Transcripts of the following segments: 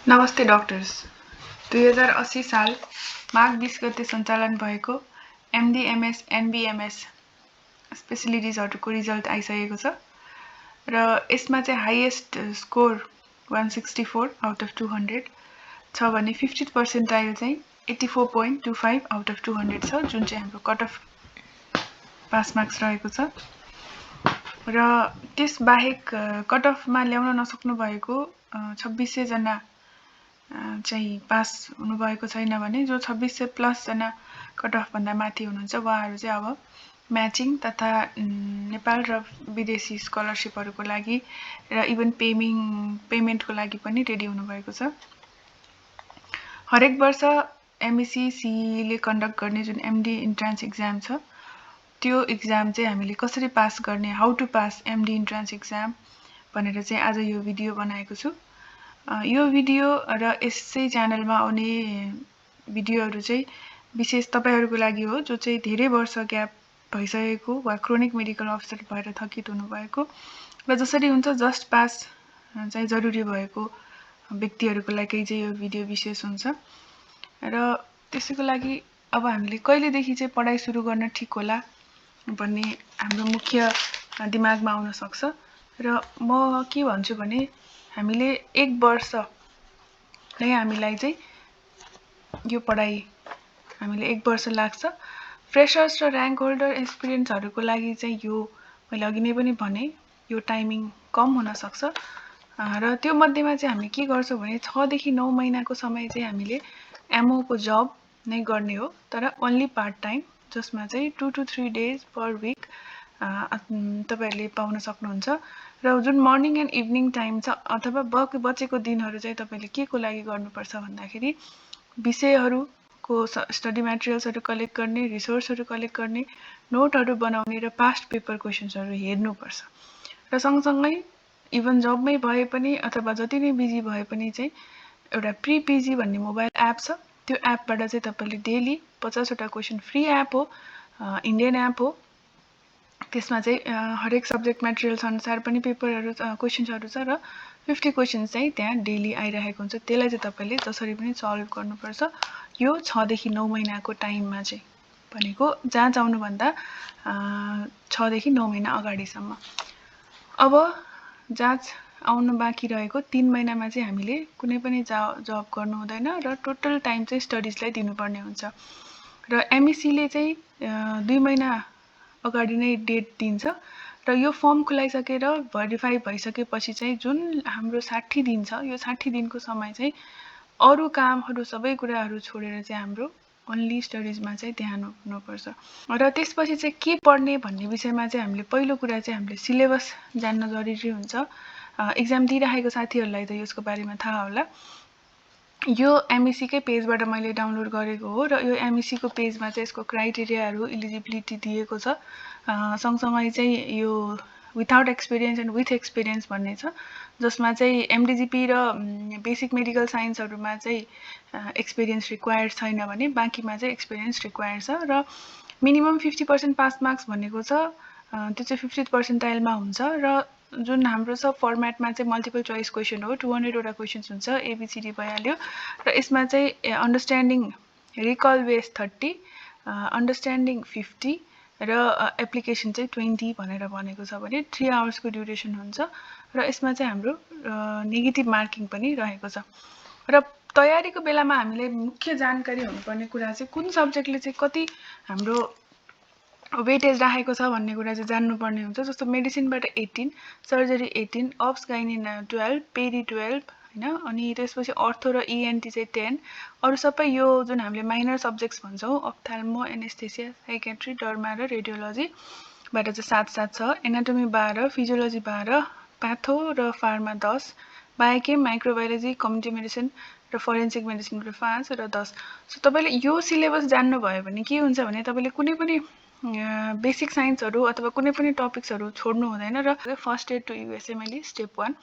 नमस्ते डाक्टर्स 2080 साल माघ 20 गते सञ्चालन भएको एमडी एमएस एनबीएमएस स्पेशलिटिजहरुको रिजल्ट आइसकेको छ र यसमा चाहिँ हाईएस्ट स्कोर 164 आउट अफ 200 छ भने 50th पर्सेन्टाइल चाहिँ 84.25 आउट अफ 200 छ जुन चाहिँ हाम्रो कट अफ पास मार्क्स रहेको छ र त्यस बाहेक कट अफमा ल्याउन नसक्नु भएको 2600 जना चाहिँ पास हुनुभएको छैन भने जो 2600 प्लस जना कट अफ भन्दा माथि हुनुहुन्छ उहाँहरू चाहिँ अब म्याचिङ तथा नेपाल र विदेशी स्कलरशिपहरुको लागि र इभन पेमेन्टको लागि पनि रेडी हुनुभएको छ। हरेक वर्ष एमईसी सीई ले कन्डक्ट गर्ने जुन एमडी इन्ट्रान्स एक्जाम छ त्यो एक्जाम चाहिँ हामीले कसरी पास गर्ने, how to pass MD entrance exam भनेर चाहिँ आज यो भिडियो बनाएको छु। यो भिडियो र यसै च्यानलमा आउने भिडियोहरु चाहिँ विशेष तपाईहरुको लागि हो जो चाहिँ धेरै वर्ष ग्याप भइसकेको वा क्रोनिक मेडिकल अफिसर भएर थकित हुनुभएको र जसरी हुन्छ जस्ट पास चाहिँ जरुरी भएको व्यक्तिहरुको लागि चाहिँ यो भिडियो विशेष हुन्छ र त्यसैको लागि अब हामीले कहिलेदेखि चाहिँ पढाइ सुरु गर्न ठीक होला भन्ने हाम्रो मुख्य दिमागमा आउन सक्छ र म के भन्छु भने हामीले 1 वर्ष नै हामीलाई चाहिँ यो पढाइ हामीले 1 वर्ष लाग्छ। फ्रेशर्स र र्याङ्क होल्डर एक्सपिरियन्सहरुको लागि चाहिँ यो मैले अघि नै पनि भने यो टाइमिङ कम हुन सक्छ र त्यो मध्येमा चाहिँ हामी के गर्छौं भने 6 देखि 9 महिनाको समय चाहिँ हामीले एमओ को जब नै गर्ने हो तर ओन्ली पार्ट टाइम जसमा चाहिँ 2 to 3 डेज पर वीक तपाईहरुले पाउन सक्नुहुन्छ र जुन मर्निङ एन्ड इभिनिङ टाइम छ अथवा बचेको दिनहरु चाहिँ तपाईले के को लागि गर्नुपर्छ भन्दाखेरि विषयहरुको स्टडी मटेरियल्सहरु कलेक्ट गर्ने, रिसोर्सहरु कलेक्ट गर्ने, नोटहरु बनाउने र पास्ट पेपर क्वेशन्सहरु हेर्नुपर्छ र सँगसँगै इभन जबमै भए पनि अथवा जति नै बिजी भए पनि चाहिँ एउटा प्री पीजी भन्ने मोबाइल एप छ त्यो एपबाट चाहिँ तपाईले डेली 50 वटा क्वेशन फ्री एप हो, इन्डियन एप हो। त्यसमा चाहिँ हरेक सब्जेक्ट मटेरियल्स अनुसार पनि पेपरहरु क्वेशन्सहरु छ र 50 क्वेशन्स चाहिँ त्यहाँ डेली आइरहेको हुन्छ। त्यसलाई चाहिँ तपाईले जसरी पनि सल्भ गर्नुपर्छ यो 6 देखि 9 महिनाको टाइममा चाहिँ भनेको जाँच आउनु भन्दा 6 देखि 9 महिना अगाडिसम्म। अब जाँच आउन बाँकी रहेको 3 महिनामा चाहिँ हामीले कुनै पनि जब गर्नु हुँदैन र टोटल टाइम चाहिँ स्टडीजलाई दिनुपर्ने हुन्छ र एमईसी ले चाहिँ 2 महिना अगाडि नै डेट दिन्छ र यो फर्म खुलाइसकेर भेरिफाई भइसकेपछि चाहिँ जुन हाम्रो 60 दिन छ यो 60 दिनको समय चाहिँ अरु कामहरु सबै कुराहरु छोडेर चाहिँ हाम्रो ओन्ली स्टडीजमा चाहिँ ध्यान हुनुपर्छ र त्यसपछि चाहिँ के पढ्ने भन्ने विषयमा चाहिँ हामीले पहिलो कुरा चाहिँ हामीले सिलेबस जान्न जरुरी हुन्छ। एक्जाम दिइरहेको साथीहरुलाई त यसको बारेमा थाहा होला। यो एमईसी कै पेजबाट मैले डाउनलोड गरेको हो र यो एमईसी को पेजमा चाहिँ यसको क्राइटेरियाहरु एलिजिबिलिटी दिएको छ। सँगसँगै चाहिँ यो without experience and with experience भन्ने छ जसमा चाहिँ एमडीजीपी र बेसिक मेडिकल साइन्सहरुमा चाहिँ एक्सपिरियन्स रिक्वायर्ड छैन भने बाँकीमा चाहिँ एक्सपिरियन्स रिक्वायर्ड छ र मिनिमम 50% पास मार्क्स भनेको छ त्यो चाहिँ 50th पर्सेन्टाइलमा हुन्छ र जुन हाम्रो छ फर्मेटमा चाहिँ मल्टिपल चोइस क्वेशन हो 200 वटा क्वेशन्स हुन्छ एबीसीडी भइहाल्यो र यसमा चाहिँ अन्डरस्ट्यान्डिङ रिकल बेस 30 अन्डरस्ट्यान्डिङ 50 र एप्लिकेसन चाहिँ 20 भनेर भनेको छ भने 3 आवर्स को ड्युरेसन हुन्छ र यसमा चाहिँ हाम्रो नेगेटिभ मार्किङ पनि रहेको छ र तयारीको बेलामा हामीले मुख्य जानकारी हुनुपर्ने कुरा चाहिँ कुन सब्जेक्टले चाहिँ कति हाम्रो वेटेज राखेको छ भन्ने कुरा चाहिँ जान्नुपर्ने हुन्छ। जस्तो मेडिसिनबाट 18, सर्जरी 18, अब्स गाइनी 12, पेरी 12 हैन अनि त्यसपछि अर्थो र ईएनटी चाहिँ 10 अरु सबै यो जुन हामीले माइनर सब्जेक्ट्स भन्छौं अप्थाल्मो, एनेस्थेसिया, साइकेट्री, डर्मा र रेडियोलोजी बाट चाहिँ 7 छ, एनाटोमी 12, फिजियोलोजी 12, प्याथो र pharma 10, biochem, microbiology, community medicine र फोरेन्सिक मेडिसिनबाट 5 र 10। सो तपाईले यो सिलेबस जान्नु भयो भने के हुन्छ भने तपाईले कुनै पनि बेसिक साइन्सहरु अथवा कुनै पनि टपिक्सहरु छोड्नु हुँदैन र फर्स्ट एड टु यूएसए मैले स्टेप 1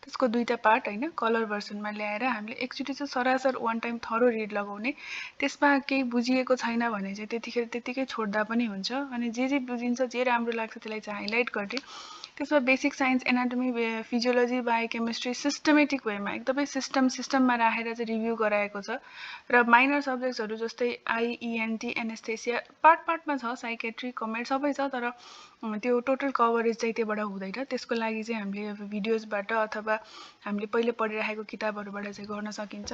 त्यसको दुईटा पार्ट हैन कलर भर्सनमा ल्याएर हामीले एकचोटी चाहिँ सरासर वन टाइम थरो रिड लगाउने त्यसमा केही बुझिएको छैन भने चाहिँ त्यतिकै छोड्दा पनि हुन्छ अनि जे बुझिन्छ जे राम्रो लाग्छ त्यसलाई चाहिँ हाइलाइट गर्ने त्यसमा basic science, anatomy, physiology, biochemistry systematic वेमा एकदमै सिस्टममा राखेर चाहिँ रिभ्यू गराएको छ। र माइनर सब्जेक्ट्सहरू जस्तै आइइएनटी, एनेस्थेसिया पार्टमा छ, साइकेट्री, कमेट सबै छ, तर त्यो टोटल कभरेज चाहिँ त्योबाट हुँदैन। त्यसको लागि चाहिँ हामीले अब भिडियोजबाट अथवा हामीले पहिले पढिराखेको किताबहरूबाट चाहिँ गर्न सकिन्छ।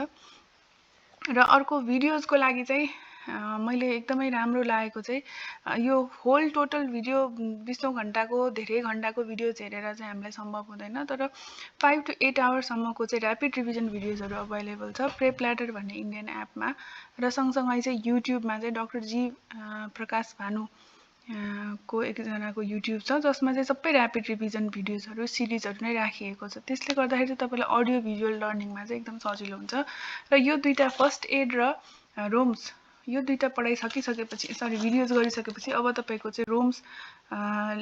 र अर्को भिडियोजको लागि चाहिँ मैले एकदमै राम्रो लागेको चाहिँ यो होल टोटल भिडियो 20 घण्टाको धेरै घण्टाको भिडियोज हेरेर चाहिँ हामीलाई सम्भव हुँदैन, तर 5 to 8 आवर्ससम्मको चाहिँ ऱ्यापिड रिभिजन भिडियोजहरू अभाइलेबल छ प्रेप ल्याडर भन्ने इन्डियन एपमा। र सँगसँगै चाहिँ युट्युबमा चाहिँ डाक्टर जी प्रकाश भानु को एकजनाको युट्युब छ, जसमा चाहिँ सबै ऱ्यापिड रिभिजन भिडियोजहरू सिरिजहरू नै राखिएको छ। त्यसले गर्दाखेरि चाहिँ तपाईँलाई अडियो भिजुअल लर्निङमा चाहिँ एकदम सजिलो हुन्छ। र यो दुईटा फर्स्ट एड र रोम्स यो दुईटा पढाइसकिसकेपछि भिडियोज गरिसकेपछि अब तपाईँको चाहिँ रोम्स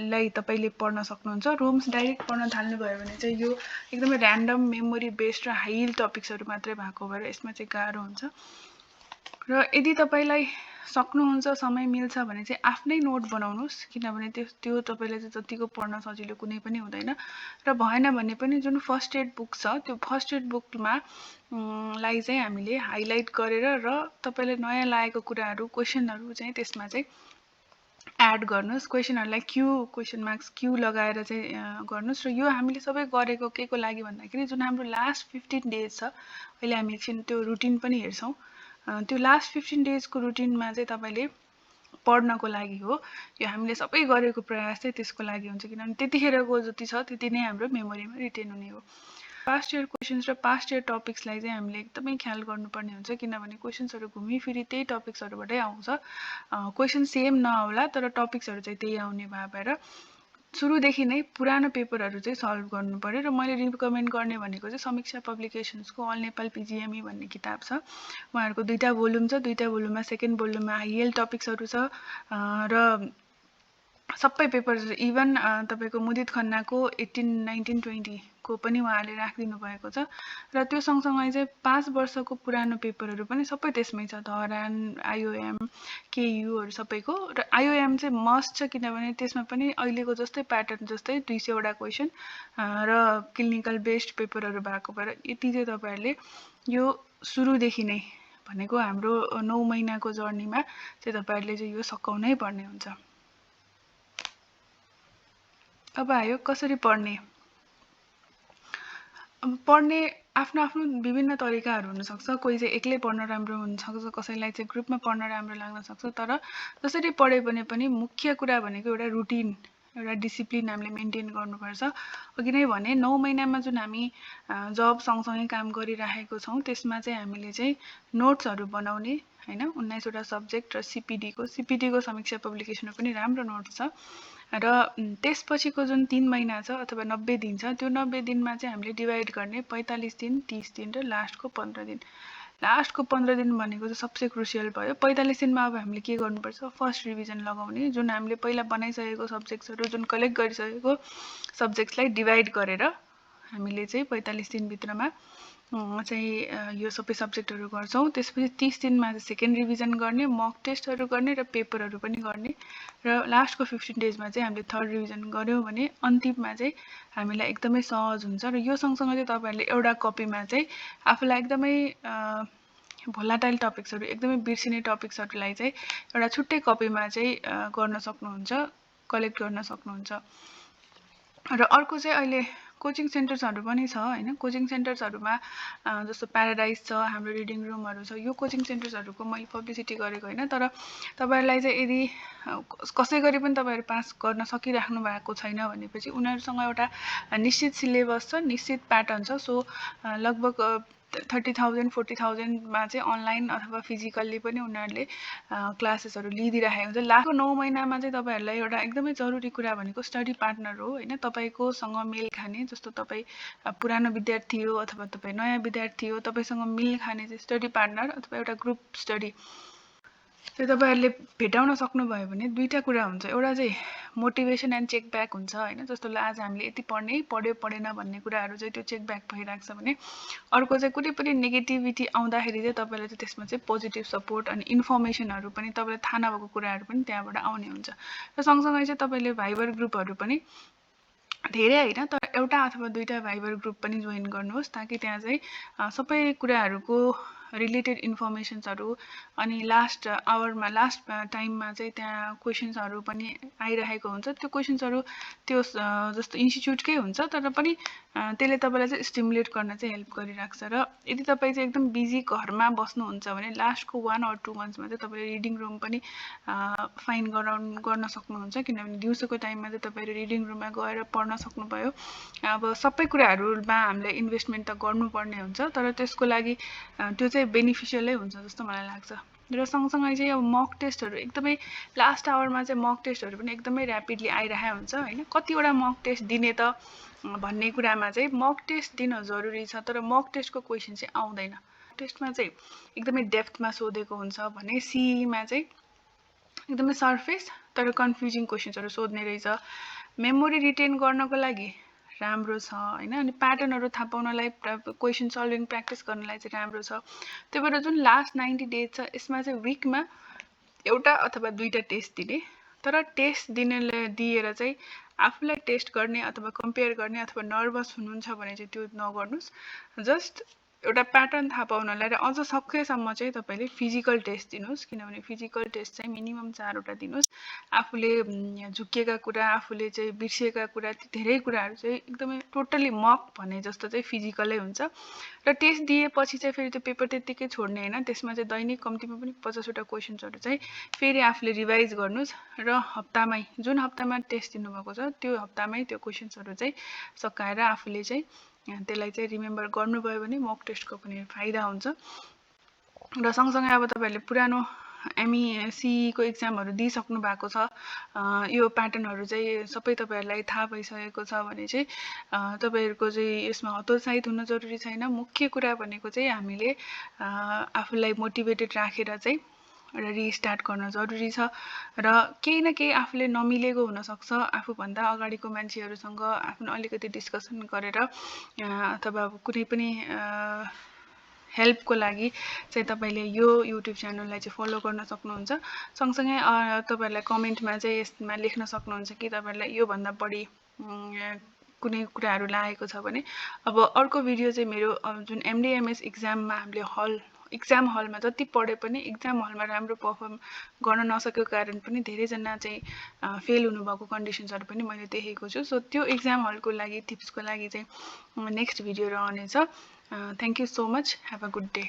लाई तपाईँले पढ्न सक्नुहुन्छ। रोम्स डाइरेक्ट पढ्न थाल्नुभयो भने चाहिँ यो एकदमै ऱ्यान्डम मेमोरी बेस्ड र हाई टपिक्सहरू मात्रै भएको भएर यसमा चाहिँ गाह्रो हुन्छ। र यदि तपाईँलाई सक्नुहुन्छ, समय मिल्छ भने चाहिँ आफ्नै नोट बनाउनुहोस्, किनभने त्यो तपाईँले चाहिँ जतिको पढ्न सजिलो कुनै पनि हुँदैन। र भएन भने पनि जुन फर्स्ट एड बुक छ त्यो फर्स्ट एड बुकमा लाई चाहिँ हामीले हाइलाइट गरेर र तपाईँले नयाँ लागेको कुराहरू क्वेसनहरू चाहिँ त्यसमा चाहिँ एड गर्नुहोस्। क्वेसनहरूलाई क्वेसन मार्क्स क्यू लगाएर चाहिँ गर्नुहोस्। र यो हामीले सबै गरेको के को लागि भन्दाखेरि जुन हाम्रो लास्ट 15 डेज छ, अहिले हामी एकछिन त्यो रुटिन पनि हेर्छौँ। त्यो लास्ट 15 डेजको रुटिनमा चाहिँ तपाईँले पढ्नको लागि हो। यो हामीले सबै गरेको प्रयास चाहिँ त्यसको लागि हुन्छ, किनभने त्यतिखेरको जति छ त्यति नै हाम्रो मेमोरीमा रिटेन हुने हो। पास्ट इयर क्वेसन्स र पास्ट इयर टपिक्सलाई चाहिँ हामीले एकदमै ख्याल गर्नुपर्ने हुन्छ, किनभने क्वेसन्सहरू घुमिफिरी त्यही टपिक्सहरूबाटै आउँछ। क्वेसन सेम नआउला तर टपिक्सहरू चाहिँ त्यही आउने भएर सुरुदेखि नै पुरानो पेपरहरू चाहिँ सल्भ गर्नु पर्यो। र मैले रिकमेन्ड गर्ने भनेको चाहिँ समीक्षा पब्लिकेसन्सको अल नेपाल पिजिएमई भन्ने किताब छ। उहाँहरूको 2टा भोल्युम छ, 2टा भोल्युममा सेकेन्ड भोल्युममा हाइएल टपिक्सहरू छ र सबै पेपर्स इभन तपाईँको मुदित खन्नाको 18, 19, 20 को पनि उहाँले राखिदिनु भएको छ। र त्यो सँगसँगै चाहिँ 5 वर्षको पुरानो पेपरहरू पनि सबै त्यसमै छ, धरान, आइओएम, केयुहरू सबैको। र आइओएम चाहिँ मस्ट छ, किनभने त्यसमा पनि अहिलेको जस्तै प्याटर्न जस्तै 200 वटा क्वेसन र क्लिनिकल बेस्ड पेपरहरू भएको भएर यति चाहिँ तपाईँहरूले यो सुरुदेखि नै भनेको हाम्रो 9 महिनाको जर्नीमा चाहिँ तपाईँहरूले चाहिँ यो सकाउनै पर्ने हुन्छ। अब आयो कसरी पढ्ने। पढ्ने आफ्नो आफ्नो विभिन्न तरिकाहरू हुनसक्छ। कोही चाहिँ एक्लै पढ्न राम्रो हुनसक्छ, कसैलाई चाहिँ ग्रुपमा पढ्न राम्रो लाग्न सक्छ। तर जसरी पढे पनि मुख्य कुरा भनेको एउटा रुटिन, एउटा डिसिप्लिन हामीले मेन्टेन गर्नुपर्छ। अघि नै भने 9 महिनामा जुन हामी जब सँगसँगै काम गरिराखेको छौँ त्यसमा चाहिँ हामीले चाहिँ नोट्सहरू बनाउने हैन, 19 वटा सब्जेक्ट र सिपिडीको समीक्षा पब्लिकेसनमा पनि राम्रो नोट्स छ। र त्यसपछिको जुन 3 महिना छ अथवा 90 दिन छ, त्यो 90 दिनमा चाहिँ हामीले डिभाइड गर्ने 45 दिन, 30 दिन र लास्टको 15 दिन। लास्टको 15 दिन भनेको चाहिँ सबसे क्रुसियल भयो। 45 दिनमा अब हामीले के गर्नुपर्छ, फर्स्ट रिभिजन लगाउने। जुन हामीले पहिला बनाइसकेको सब्जेक्ट्सहरू, जुन कलेक्ट गरिसकेको सब्जेक्ट्सलाई डिभाइड गरेर हामीले चाहिँ 45 दिनभित्रमा चाहिँ यो सबै सब्जेक्टहरू गर्छौँ। त्यसपछि 30 दिनमा चाहिँ सेकेन्ड रिभिजन गर्ने, मक टेस्टहरू गर्ने र पेपरहरू पनि गर्ने। र लास्टको 15 डेजमा चाहिँ हामीले थर्ड रिभिजन गऱ्यौँ भने अन्तिममा चाहिँ हामीलाई एकदमै सहज हुन्छ। र यो सँगसँगै चाहिँ तपाईँहरूले एउटा कपीमा चाहिँ आफूलाई एकदमै भोलाटाइल टपिक्सहरू, एकदमै बिर्सिने टपिक्सहरूलाई चाहिँ एउटा छुट्टै कपीमा चाहिँ गर्न सक्नुहुन्छ, कलेक्ट गर्न सक्नुहुन्छ। र अर्को चाहिँ अहिले कोचिङ सेन्टर्सहरू पनि छ हैन। कोचिङ सेन्टर्सहरूमा जस्तो प्याराडाइज छ, हाम्रो रिडिङ रुमहरू छ। यो कोचिङ सेन्टर्सहरूको मैले पब्लिसिटी गरेको होइन, तर तपाईँहरूलाई चाहिँ यदि कसै गरी पनि तपाईँहरू पास गर्न सकिराख्नु भएको छैन भनेपछि उनीहरूसँग एउटा निश्चित सिलेबस छ, निश्चित प्याटर्न छ। सो लगभग 30,000 40,000 मा चाहिँ अनलाइन अथवा फिजिकल्ली पनि उनीहरूले क्लासेसहरू लिइदिइराखेको हुन्छ। लास्टको 9 महिनामा चाहिँ तपाईँहरूलाई एउटा एकदमै जरुरी कुरा भनेको स्टडी पार्टनर हो हैन। तपाईँकोसँग मेल खाने, जस्तो तपाईँ पुरानो विद्यार्थी हो अथवा तपाईँ नयाँ विद्यार्थी हो, तपाईँसँग मेल खाने चाहिँ स्टडी पार्टनर अथवा एउटा ग्रुप स्टडी चाहिँ तपाईँहरूले भेटाउन सक्नुभयो भने दुईटा कुरा हुन्छ। एउटा चाहिँ मोटिभेसन एन्ड चेक ब्याक हुन्छ हैन, जस्तो आज हामीले यति पढ्यो पढेन भन्ने कुराहरू चाहिँ त्यो चेक ब्याक भइरहेको छ भने। अर्को चाहिँ कुनै पनि नेगेटिभिटी आउँदाखेरि चाहिँ तपाईँले चाहिँ त्यसमा चाहिँ पोजिटिभ सपोर्ट अनि इन्फर्मेसनहरू पनि, तपाईँलाई थाहा नभएको कुराहरू पनि त्यहाँबाट आउने हुन्छ। र सँगसँगै चाहिँ तपाईँले भाइबर ग्रुपहरू पनि धेरै हैन तर एउटा अथवा दुईटा भाइबर ग्रुप पनि जोइन गर्नुहोस् ताकि त्यहाँ चाहिँ सबै कुराहरूको रिलेटेड इन्फर्मेसन्सहरू अनि लास्ट आवरमा लास्ट टाइममा चाहिँ त्यहाँ क्वेसन्सहरू पनि आइरहेको हुन्छ त्यो क्वेसन्सहरू त्यो जस्तो इन्स्टिट्युटकै हुन्छ तर पनि त्यसले तपाईँलाई चाहिँ स्टिमुलेट गर्न चाहिँ हेल्प गरिराख्छ र यदि तपाईँ चाहिँ एकदम बिजी घरमा बस्नुहुन्छ भने लास्टको 1 or 2 मन्थ्समा चाहिँ तपाईँले रिडिङ रुम पनि फाइन गर्न सक्नुहुन्छ किनभने दिउँसोको टाइममा चाहिँ तपाईँले रिडिङ रुममा गएर पढ्न सक्नुभयो अब सबै कुराहरूमा हामीले इन्भेस्टमेन्ट त गर्नुपर्ने हुन्छ तर त्यसको लागि त्यो चाहिँ बेनिफिसियलै हुन्छ जस्तो मलाई लाग्छ र सँगसँगै चाहिँ अब मक टेस्टहरू एकदमै लास्ट आवरमा चाहिँ मक टेस्टहरू पनि एकदमै ऱ्यापिडली आइरहेको हुन्छ होइन कतिवटा मक टेस्ट दिने त भन्ने कुरामा चाहिँ मक टेस्ट दिन जरुरी छ तर मक टेस्टको क्वेसन चाहिँ आउँदैन टेस्टमा चाहिँ एकदमै डेप्थमा सोधेको हुन्छ भने सीईमा चाहिँ एकदमै सरफेस तर कन्फ्युजिङ क्वेसन्सहरू सोध्ने रहेछ मेमोरी रिटेन गर्नको लागि राम्रो छ हैन अनि प्याटर्नहरू थाहा पाउनलाई क्वेसन सल्भिङ प्र्याक्टिस गर्नलाई चाहिँ राम्रो छ त्यही भएर जुन लास्ट 90 डेज छ यसमा चाहिँ विकमा एउटा अथवा दुईटा टेस्ट दिने तर टेस्ट दिएर चाहिँ आफूलाई टेस्ट गर्ने अथवा कम्पेयर गर्ने अथवा नर्भस हुनुहुन्छ भने चाहिँ त्यो नगर्नुस् जस्ट एउटा प्याटर्न थाहा पाउनलाई र अझ सकेसम्म चाहिँ तपाईले फिजिकल टेस्ट दिनुस् किनभने फिजिकल टेस्ट चाहिँ मिनिमम 4 वटा दिनुस् आफूले झुकेका कुरा आफूले चाहिँ बिर्सेका कुरा धेरै कुराहरू चाहिँ एकदमै टोटली मक भने जस्तो चाहिँ फिजिकलै हुन्छ र टेस्ट दिएपछि चाहिँ फेरि त्यो पेपर त्यतिकै छोड्ने हैन त्यसमा चाहिँ दैनिक कम्तीमा पनि 50 वटा क्वेशन्सहरू चाहिँ फेरि आफूले रिभाइज गर्नुस् र हप्तामै जुन हप्तामा टेस्ट दिनुभएको छ त्यो हप्तामै त्यो क्वेशन्सहरू चाहिँ सकाएर आफूले चाहिँ त्यसलाई चाहिँ रिमेम्बर गर्नुभयो भने मक टेस्टको पनि फाइदा हुन्छ र सँगसँगै अब तपाईहरुले पुरानो एमई को एक्जामहरु दिइसक्नु भएको छ यो प्याटर्नहरु चाहिँ सबै तपाईहरुलाई थाहा भइसकेको छ भने चाहिँ तपाईहरुको चाहिँ यसमा हतोत्साहित हुन जरुरी छैन मुख्य कुरा भनेको चाहिँ हामीले आफूलाई मोटिभेटेड राखेर चाहिँ र रिस्टार्ट गर्न जरुरी छ र केही न केही आफूले नमिलेको हुन सक्छ आफूभन्दा अगाडिको मान्छेहरुसँग आफ्नो अलिकति डिस्कसन गरेर अथवा कुनै पनि हेल्पको लागि चाहिँ तपाईले यो युट्युब च्यानललाई चाहिँ फलो गर्न सक्नुहुन्छ सँगसँगै तपाईहरुलाई कमेन्टमा चाहिँ यसमा लेख्न सक्नुहुन्छ कि तपाईहरुलाई यो भन्दा बढी कुनै कुराहरु लागेको छ भने अब अर्को भिडियो चाहिँ मेरो जुन एमडीएमएस एक्जाममा हामीले एक्जाम हलमा जति पढे पनि एक्जाम हलमा राम्रो परफर्म गर्न नसकेको कारण पनि धेरै जना चाहिँ फेल हुनुभएको कन्डिसन्सहरु पनि मैले देखेको छु सो त्यो एक्जाम हलको लागि टिप्सको लागि चाहिँ नेक्स्ट भिडियो रहनेछ thank you so much have a good day